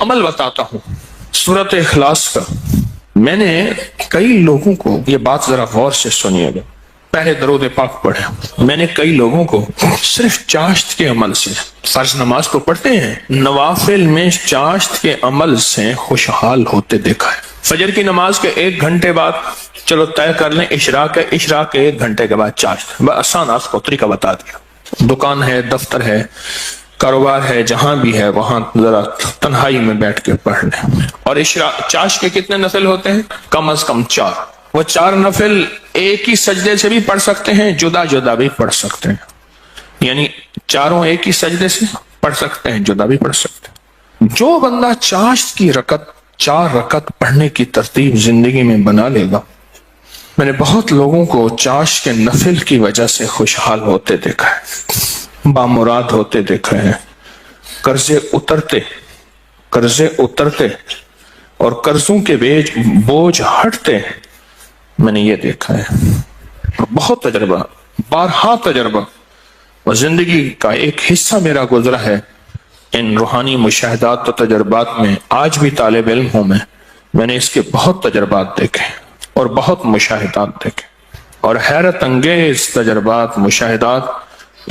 عمل بتاتا ہوں سورت اخلاص کا. میں نے کئی لوگوں کو، یہ بات ذرا غور سے سنیے گا، پہلے درود پاک پڑھے. میں نے کئی لوگوں کو صرف چاشت کے عمل سے، فرض نماز تو پڑھتے ہیں، نوافل میں چاشت کے عمل سے خوشحال ہوتے دیکھا ہے. فجر کی نماز کے 1 گھنٹے بعد چلو طے کر لیں اشراق ہے، اشراق کے 1 گھنٹے کے بعد چاشت. آسان آپ کو طریقہ بتا دیا. دکان ہے، دفتر ہے، کاروبار ہے، جہاں بھی ہے وہاں ذرا تنہائی میں بیٹھ کے پڑھ لیں. اور چاشت کے کتنے نفل ہوتے ہیں؟ کم از کم 4. وہ 4 نفل ایک ہی سجدے سے بھی پڑھ سکتے ہیں، جدا جدا بھی پڑھ سکتے ہیں. یعنی چاروں ایک ہی سجدے سے پڑھ سکتے ہیں، جدا بھی پڑھ سکتے ہیں. جو بندہ چاشت کی 4 رکعت پڑھنے کی ترتیب زندگی میں بنا لے گا، میں نے بہت لوگوں کو چاشت کے نفل کی وجہ سے خوشحال ہوتے دیکھا ہے، بامراد ہوتے دیکھا ہے، قرضے اترتے اور قرضوں کے بوجھ ہٹتے میں نے یہ دیکھا ہے. بہت تجربہ، بارہا تجربہ، اور زندگی کا ایک حصہ میرا گزرا ہے ان روحانی مشاہدات و تجربات میں. آج بھی طالب علم ہوں میں نے اس کے بہت تجربات دیکھے اور بہت مشاہدات دیکھے، اور حیرت انگیز تجربات، مشاہدات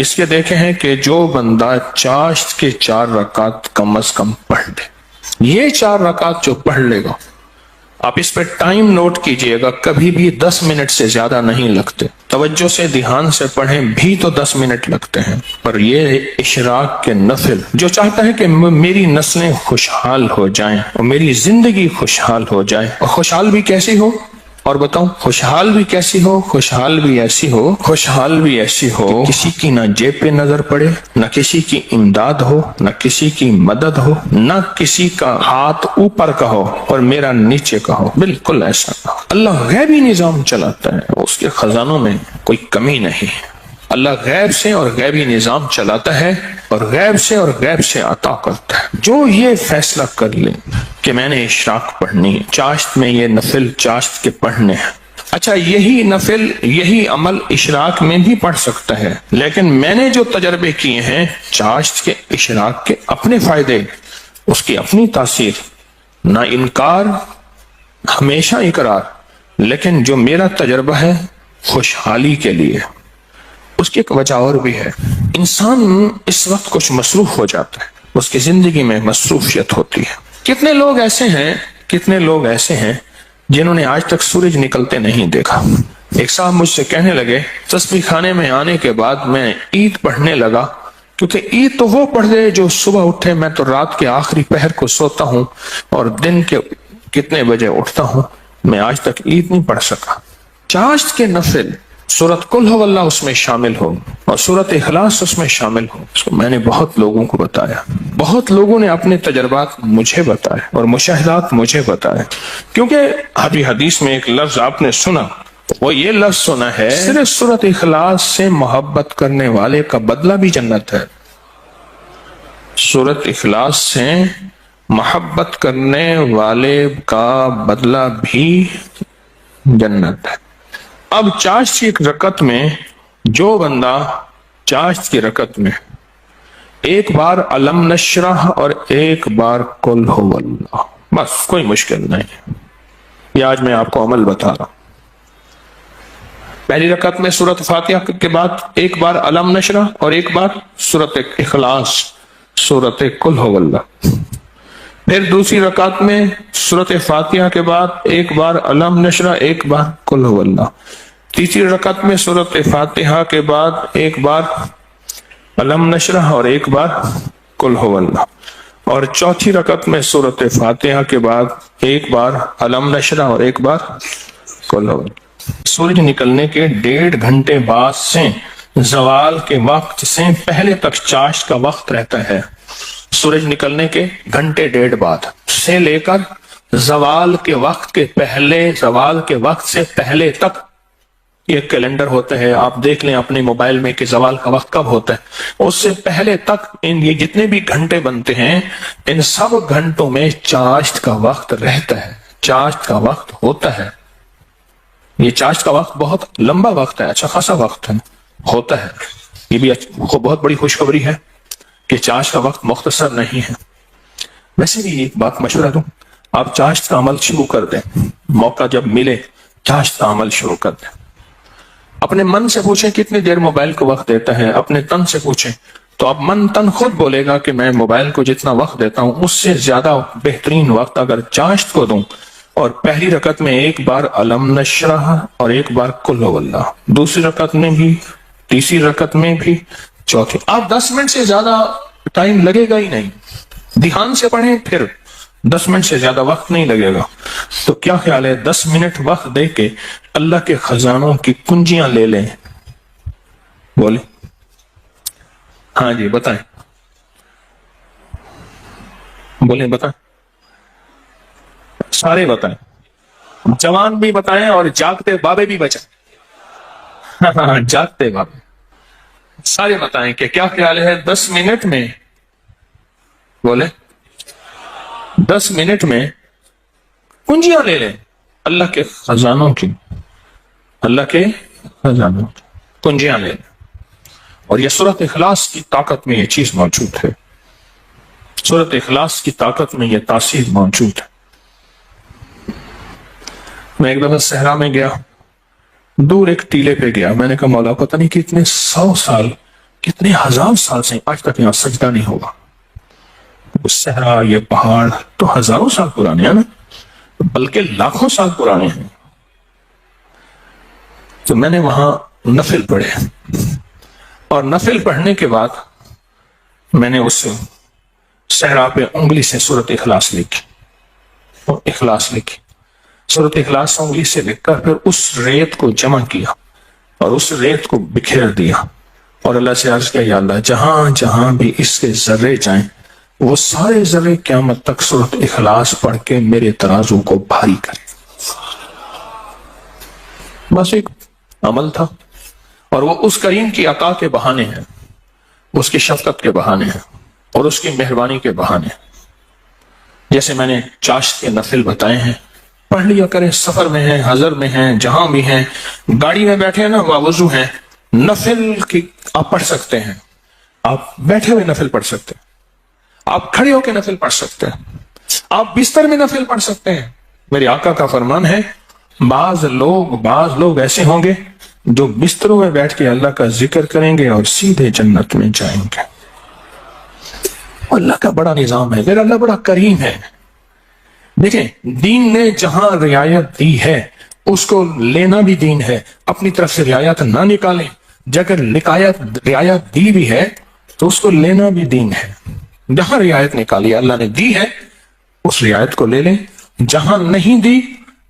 اس کے دیکھے ہیں کہ جو بندہ چاشت کے 4 رکعت کم از کم پڑھ لے، یہ 4 رکعت جو پڑھ لے گا، آپ اس پہ ٹائم نوٹ کیجئے گا، کبھی بھی 10 منٹ سے زیادہ نہیں لگتے. توجہ سے دھیان سے پڑھیں بھی تو 10 منٹ لگتے ہیں. پر یہ اشراق کے نفل، جو چاہتا ہے کہ میری نسلیں خوشحال ہو جائیں اور میری زندگی خوشحال ہو جائے، اور خوشحال بھی کیسی ہو، اور بتاؤں خوشحال بھی کیسی ہو، خوشحال بھی ایسی ہو کہ کسی کی نہ جیب پہ نظر پڑے، نہ کسی کی امداد ہو، نہ کسی کی مدد ہو، نہ کسی کا ہاتھ اوپر کا ہو اور میرا نیچے کا ہو. بالکل ایسا نہ ہو. اللہ غیبی نظام چلاتا ہے، اس کے خزانوں میں کوئی کمی نہیں ہے. اللہ غیب سے اور غیبی نظام چلاتا ہے اور غیب سے عطا کرتا ہے. جو یہ فیصلہ کر لے کہ میں نے اشراق پڑھنی ہے، چاشت میں یہ نفل چاشت کے پڑھنے ہیں. اچھا، یہی نفل، یہی عمل اشراق میں بھی پڑھ سکتا ہے، لیکن میں نے جو تجربے کیے ہیں چاشت کے، اشراق کے اپنے فائدے، اس کی اپنی تاثیر، نہ انکار ہمیشہ اقرار. لیکن جو میرا تجربہ ہے خوشحالی کے لیے، اس کی ایک وجہ اور بھی ہے. انسان اس وقت کچھ مصروف ہو جاتا ہے، اس کی زندگی میں مصروفیت ہوتی ہے. کتنے لوگ ایسے ہیں جنہوں نے آج تک سورج نکلتے نہیں دیکھا. ایک صاحب مجھ سے کہنے لگے تسبیح خانے میں آنے کے بعد میں عید پڑھنے لگا، کیونکہ عید تو وہ پڑھ دے جو صبح اٹھے، میں تو رات کے آخری پہر کو سوتا ہوں اور دن کے کتنے بجے اٹھتا ہوں، میں آج تک عید نہیں پڑھ سکا. چاشت کے نفل، سورت قل ہو اللہ اس میں شامل ہو اور سورت اخلاص اس میں شامل ہو، اس کو میں نے بہت لوگوں کو بتایا. بہت لوگوں نے اپنے تجربات مجھے بتائے اور مشاہدات مجھے بتائے. کیونکہ ابھی حدیث میں ایک لفظ آپ نے سنا، وہ یہ لفظ سنا ہے، صرف سورت اخلاص سے محبت کرنے والے کا بدلہ بھی جنت ہے. سورت اخلاص سے محبت کرنے والے کا بدلہ بھی جنت ہے. اب چاشت کی ایک رکعت میں جو بندہ چاشت کی رکعت میں 1 بار علم نشرح اور 1 بار قل ہو اللہ، بس کوئی مشکل نہیں. یہ آج میں آپ کو عمل بتا رہا ہوں. پہلی رکعت میں سورت فاتحہ کے بعد 1 بار علم نشرح اور 1 بار سورت اخلاص، سورت قل ہو اللہ. پھر دوسری رکعت میں سورت فاتحہ کے بعد 1 بار علم نشرح، 1 بار قل ہو اللہ. تیسری رکعت میں سورت فاتحہ کے بعد 1 بار علم نشرح اور 1 بار قل ہو اللہ. اور چوتھی رکعت میں سورت فاتحہ کے بعد 1 بار علم نشرح اور 1 بار قل ہو اللہ. سورج نکلنے کے 1.5 گھنٹے بعد سے زوال کے وقت سے پہلے تک چاشت کا وقت رہتا ہے. سورج نکلنے کے 1.5 گھنٹے بعد سے لے کر زوال کے وقت سے پہلے تک یہ کیلنڈر ہوتا ہے، آپ دیکھ لیں اپنے موبائل میں کہ زوال کا وقت کب ہوتا ہے. اس سے پہلے تک یہ جتنے بھی گھنٹے بنتے ہیں، ان سب گھنٹوں میں چاشت کا وقت رہتا ہے، چاشت کا وقت ہوتا ہے. یہ چاشت کا وقت بہت لمبا وقت ہے، اچھا خاصا وقت ہوتا ہے. یہ بھی بہت بڑی خوشخبری ہے کہ چاشت کا وقت مختصر نہیں ہے. ویسے بھی ایک بات مشورہ دوں، آپ چاشت کا عمل شروع کر دیں، موقع جب ملے چاشت کا عمل شروع کر دیں۔ اپنے من سے پوچھیں کتنی دیر موبائل کو وقت دیتا ہے، اپنے تن سے پوچھیں تو اب من تن خود بولے گا کہ میں موبائل کو جتنا وقت دیتا ہوں اس سے زیادہ بہترین وقت اگر چاشت کو دوں، اور پہلی رکعت میں ایک بار علم نشرح اور ایک بار قل هو اللہ، دوسری رکعت میں بھی، تیسری رکعت میں بھی، چوتھی، آپ 10 منٹ سے زیادہ ٹائم لگے گا ہی نہیں، دھیان سے پڑھیں، پھر 10 منٹ سے زیادہ وقت نہیں لگے گا۔ تو کیا خیال ہے 10 منٹ وقت دے کے اللہ کے خزانوں کی کنجیاں لے لیں؟ بولیں، ہاں جی بتائیں، بولیں بتائیں، سارے بتائیں، جوان بھی بتائیں اور جاگتے بابے بھی بچائیں، ہاں جاگتے بابے سارے بتائیں کہ کیا خیال ہے 10 منٹ میں، بولے 10 منٹ میں کنجیاں لے لیں اللہ کے خزانوں کی، اللہ کے خزانوں کی کنجیاں لے لیں۔ اور یہ سورۃ اخلاص کی طاقت میں یہ چیز موجود ہے، سورۃ اخلاص کی طاقت میں یہ تاثیر موجود ہے۔ میں ایک دفعہ صحرا میں گیا، دور ایک ٹیلے پہ گیا، میں نے کہا مولا پتہ نہیں کتنے 100 سال کتنے 1000 سال سے آج تک یہاں سجدہ نہیں ہوگا۔ وہ صحرا، یہ پہاڑ تو ہزاروں سال پرانے ہیں نا، بلکہ لاکھوں سال پرانے ہیں۔ تو میں نے وہاں نفل پڑھے، اور نفل پڑھنے کے بعد میں نے اس صحرا پہ انگلی سے سورۃ اخلاص لکھی، اور اخلاص لکھی، سورۃ اخلاص انگلی سے لکھ کر پھر اس ریت کو جمع کیا اور اس ریت کو بکھیر دیا، اور اللہ سے عرض کیا یا اللہ جہاں جہاں بھی اس کے ذرے جائیں وہ سارے ذرے قیامت تک سورۃ اخلاص پڑھ کے میرے ترازو کو بھاری کرے۔ بس ایک عمل تھا، اور وہ اس کریم کی عطا کے بہانے ہیں، اس کی شفقت کے بہانے ہیں، اور اس کی مہربانی کے بہانے ہیں۔ جیسے میں نے چاشت کے نفل بتائے ہیں، پڑھ لیا کریں، سفر میں ہیں، حضر میں ہیں، جہاں بھی ہیں، گاڑی میں بیٹھے ہیں نا، وضو ہیں، نفل کی آپ پڑھ سکتے ہیں، آپ بیٹھے ہوئے نفل پڑھ سکتے ہیں، آپ کھڑے ہو کے نفل پڑھ سکتے ہیں، آپ بستر میں نفل پڑھ سکتے ہیں۔ میرے آقا کا فرمان ہے بعض لوگ ایسے ہوں گے جو بستروں میں بیٹھ کے اللہ کا ذکر کریں گے اور سیدھے جنت میں جائیں گے۔ اللہ کا بڑا نظام ہے، میرا اللہ بڑا کریم ہے۔ دیکھیں دین نے جہاں رعایت دی ہے اس کو لینا بھی دین ہے، اپنی طرف سے رعایت نہ نکالیں، اگر رعایت دی بھی ہے تو اس کو لینا بھی دین ہے۔ جہاں رعایت نکالی اللہ نے دی ہے اس رعایت کو لے لیں، جہاں نہیں دی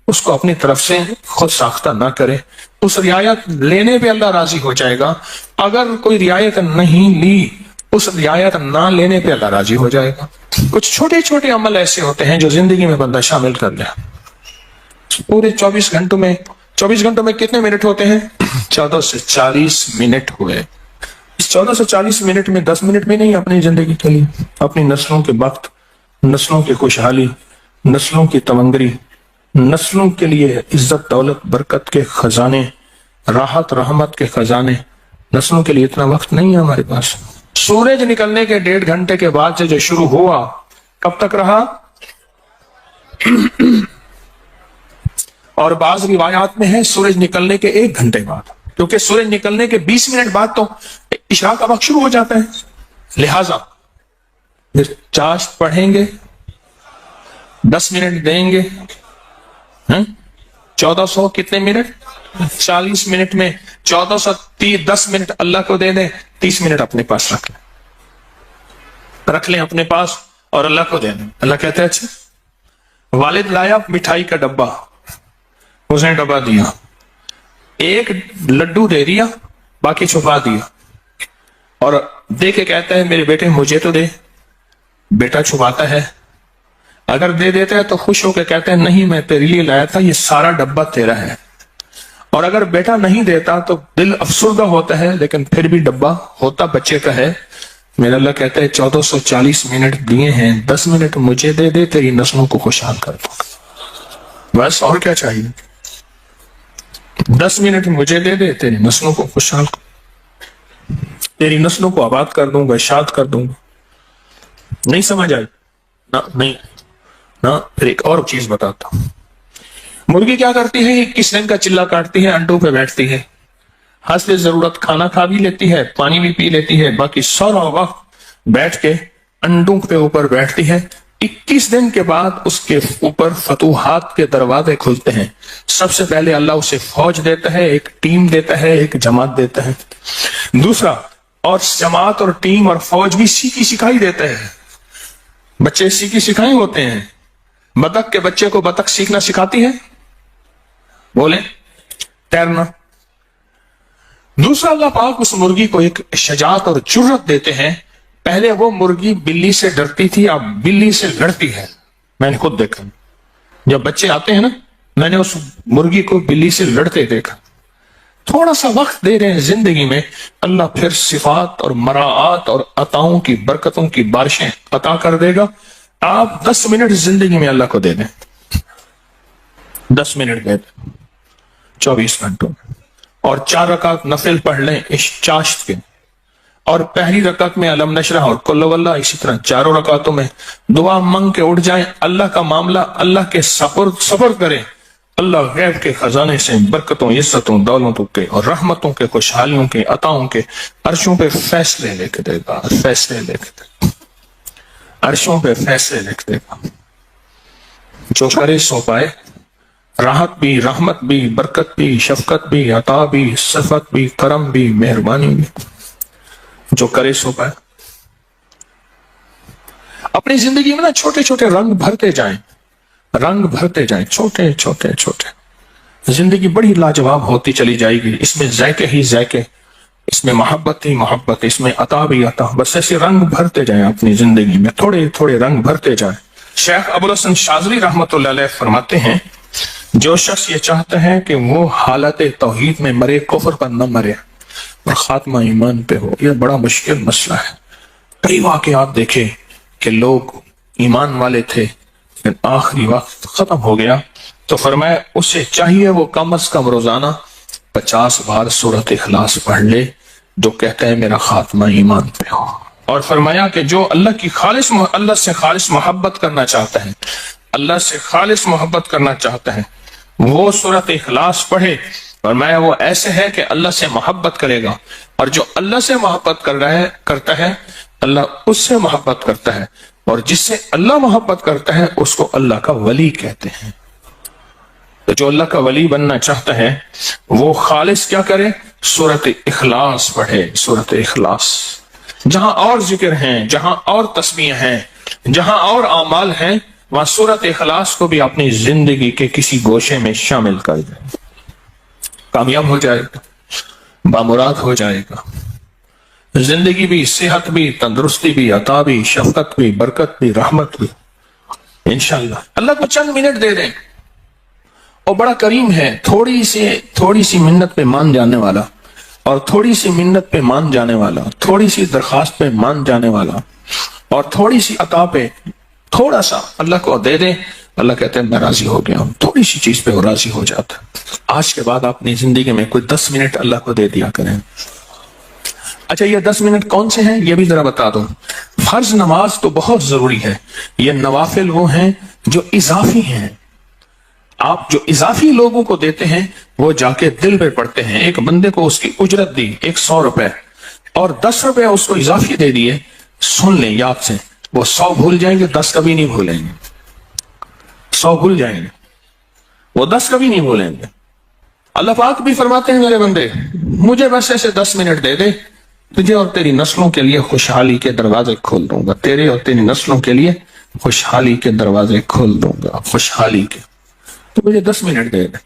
اس کو اپنی طرف سے خود ساختہ نہ کرے، اس رعایت لینے پہ اللہ راضی ہو جائے گا۔ اگر کوئی رعایت نہیں لی اس رعایت نہ لینے پہ اللہ راضی ہو جائے گا۔ کچھ چھوٹے چھوٹے عمل ایسے ہوتے ہیں جو زندگی میں بندہ شامل کر لے۔ پورے 24 گھنٹوں میں کتنے منٹ ہوتے ہیں؟ 14 سے 40 منٹ ہوئے۔ اس 14 سے 40 منٹ میں 10 منٹ بھی نہیں اپنی زندگی کے لیے، اپنی نسلوں کے وقت، نسلوں کی خوشحالی، نسلوں کی تمنگری، نسلوں کے لیے عزت دولت برکت کے خزانے، راحت رحمت کے خزانے، نسلوں کے لیے اتنا وقت نہیں ہے ہمارے پاس۔ سورج نکلنے کے 1.5 گھنٹے کے بعد سے جو شروع ہوا کب تک رہا؟ اور بعض روایات میں ہے سورج نکلنے کے 1 گھنٹے بعد، کیونکہ سورج نکلنے کے 20 منٹ بعد تو عشاء کا وقت شروع ہو جاتا ہے۔ لہذا چاشت پڑھیں گے، 10 منٹ دیں گے، 1400 کتنے منٹ؟ 40 منٹ میں 1410 منٹ اللہ کو دے دیں، 30 منٹ اپنے پاس رکھ لیں اپنے پاس اور اللہ کو دے دیں۔ اللہ کہتے ہیں اچھا والد لایا مٹھائی کا ڈبہ، اس نے ڈبہ دیا، ایک لڈو دے دیا، باقی چھپا دیا، اور دے کے کہتا ہے میرے بیٹے مجھے تو دے۔ بیٹا چھپاتا ہے، اگر دے دیتا ہے تو خوش ہو کے کہتے ہیں نہیں میں تیرے لیے لایا تھا، یہ سارا ڈبہ تیرا ہے۔ اور اگر بیٹا نہیں دیتا تو دل افسردہ ہوتا ہے، لیکن پھر بھی ڈبہ ہوتا بچے کا ہے۔ میرا اللہ کہتا ہے 1440 منٹ دیے ہیں، 10 منٹ مجھے دے دے، تیری نسلوں کو خوشحال کر دوں، بس اور کیا چاہیے؟ 10 منٹ مجھے دے دے، تیری نسلوں کو خوشحال تیری نسلوں کو آباد کر دوں گا، اشاد کر دوں گا۔ نہیں سمجھ آئی؟ نہیں نا، پھر ایک اور چیز بتاتا ہوں۔ مرغی کیا کرتی ہے؟ 21 دن کا چلہ کاٹتی ہے، انڈوں پہ بیٹھتی ہے، حسب ضرورت کھانا کھا بھی لیتی ہے، پانی بھی پی لیتی ہے، باقی سارا وقت بیٹھ کے انڈوں کے اوپر بیٹھتی ہے۔ 21 دن کے بعد اس کے اوپر فتوحات کے دروازے کھلتے ہیں۔ سب سے پہلے اللہ اسے فوج دیتا ہے، ایک ٹیم دیتا ہے، ایک جماعت دیتا ہے۔ دوسرا، اور جماعت اور ٹیم اور فوج بھی سیکھی سکھائی دیتا ہے۔ بچے سیکھی سکھائی ہوتے ہیں۔ بطخ کے بچے کو بطخ سیکھنا سکھاتی ہے، بولیں، تیرنا۔ دوسرا، اللہ پاک اس مرغی کو ایک شجاعت اور جرأت دیتے ہیں۔ پہلے وہ مرغی بلی سے ڈرتی تھی، اب بلی سے لڑتی ہے۔ میں نے خود دیکھا، جب بچے آتے ہیں نا، میں نے اس مرغی کو بلی سے لڑتے دیکھا۔ تھوڑا سا وقت دے رہے ہیں زندگی میں، اللہ پھر صفات اور مراعات اور عطاؤں کی برکتوں کی بارشیں عطا کر دے گا۔ آپ 10 منٹ زندگی میں اللہ کو دے دیں، 10 منٹ دے دیں 24 گھنٹوں میں، اور 4 رکعت نفل پڑھ لیں چاشت کے، اور پہلی رکعت میں علم نشرح اور قل واللہ، اسی طرح 4 رکعتوں میں دعا مانگ کے اٹھ جائیں، اللہ کا معاملہ اللہ کے سفر کریں۔ اللہ غیب کے خزانے سے برکتوں، عزتوں، دولتوں کے اور رحمتوں کے، خوشحالیوں کے، عطاؤں کے عرشوں پہ فیصلے لے کے دے گا، فیصلے لے کے دے گا، عرشوں پہ فیصلے لے کے دے گا۔ جو کرے سو پائے، راحت بھی، رحمت بھی، برکت بھی، شفقت بھی، عطا بھی، صفت بھی، کرم بھی، مہربانی بھی، جو کرے سو پائے۔ اپنی زندگی میں نا چھوٹے چھوٹے رنگ بھرتے جائیں، رنگ بھرتے جائیں، چھوٹے چھوٹے چھوٹے۔ زندگی بڑی لاجواب ہوتی چلی جائے گی، اس میں ذائقے ہی ذائقے، اس میں محبت ہی محبت، اس میں عطا بھی عطا۔ بس ایسے رنگ بھرتے جائیں اپنی زندگی میں، تھوڑے تھوڑے رنگ بھرتے جائیں۔ شیخ ابوالحسن شاذلی رحمۃ اللہ علیہ فرماتے ہیں، جو شخص یہ چاہتا ہے کہ وہ حالت توحید میں مرے، کفر پر نہ مرے اور خاتمہ ایمان پہ ہو، یہ بڑا مشکل مسئلہ ہے۔ کئی واقعات دیکھے کہ لوگ ایمان والے تھے، لیکن آخری وقت ختم ہو گیا، تو فرمایا اسے چاہیے وہ کم از کم روزانہ 50 بار سورۃ اخلاص پڑھ لے، جو کہتا ہے میرا خاتمہ ایمان پہ ہو۔ اور فرمایا کہ جو اللہ سے خالص محبت کرنا چاہتا ہے، اللہ سے خالص محبت کرنا چاہتا ہے، وہ سورۃ اخلاص پڑھے۔ فرمایا وہ ایسے ہے کہ اللہ سے محبت کرے گا، اور جو اللہ سے محبت کرتا ہے اللہ اس سے محبت کرتا ہے، اور جس سے اللہ محبت کرتا ہے اس کو اللہ کا ولی کہتے ہیں۔ تو جو اللہ کا ولی بننا چاہتا ہے وہ خالص کیا کرے؟ سورۃ اخلاص پڑھے، سورۃ اخلاص۔ جہاں اور ذکر ہیں، جہاں اور تسبیح ہیں، جہاں اور اعمال ہیں، وہاں سورۃ اخلاص کو بھی اپنی زندگی کے کسی گوشے میں شامل کر دیں، کامیاب ہو جائے گا، بامراد ہو جائے گا۔ زندگی بھی، صحت بھی، تندرستی بھی، عطا بھی، شفقت بھی، برکت بھی، رحمت بھی، انشاءاللہ۔ اللہ کو چند منٹ دے دیں، اور بڑا کریم ہے، تھوڑی سی منت پہ مان جانے والا، اور تھوڑی سی منت پہ مان جانے والا، تھوڑی سی درخواست پہ مان جانے والا، اور تھوڑی سی عطا پہ تھوڑا سا اللہ کو دے دیں، اللہ کہتے ہیں میں راضی ہو گیا ہوں۔ تھوڑی سی چیز پہ وہ راضی ہو جاتا ہے۔ آج کے بعد اپنی زندگی میں کوئی 10 منٹ اللہ کو دے دیا کریں۔ اچھا، یہ 10 منٹ کون سے ہیں یہ بھی ذرا بتا دوں۔ فرض نماز تو بہت ضروری ہے، یہ نوافل وہ ہیں جو اضافی ہیں۔ آپ جو اضافی لوگوں کو دیتے ہیں وہ جا کے دل پہ پڑتے ہیں۔ ایک بندے کو اس کی اجرت دی 100 روپے، اور 10 روپے اس کو اضافی دے دیے، سن لیں یاد سے، وہ 100 بھول جائیں گے، 10 کبھی نہیں بھولیں گے۔ 100 بھول جائیں گے، وہ 10 کبھی نہیں بھولیں گے۔ اللہ پاک بھی فرماتے ہیں میرے بندے مجھے بس ایسے 10 منٹ دے دے، تجھے اور تیری نسلوں کے لیے خوشحالی کے دروازے کھول دوں گا، تیرے اور تیری نسلوں کے لیے خوشحالی کے دروازے کھول دوں گا، خوشحالی کے۔ تو مجھے 10 منٹ دے دے۔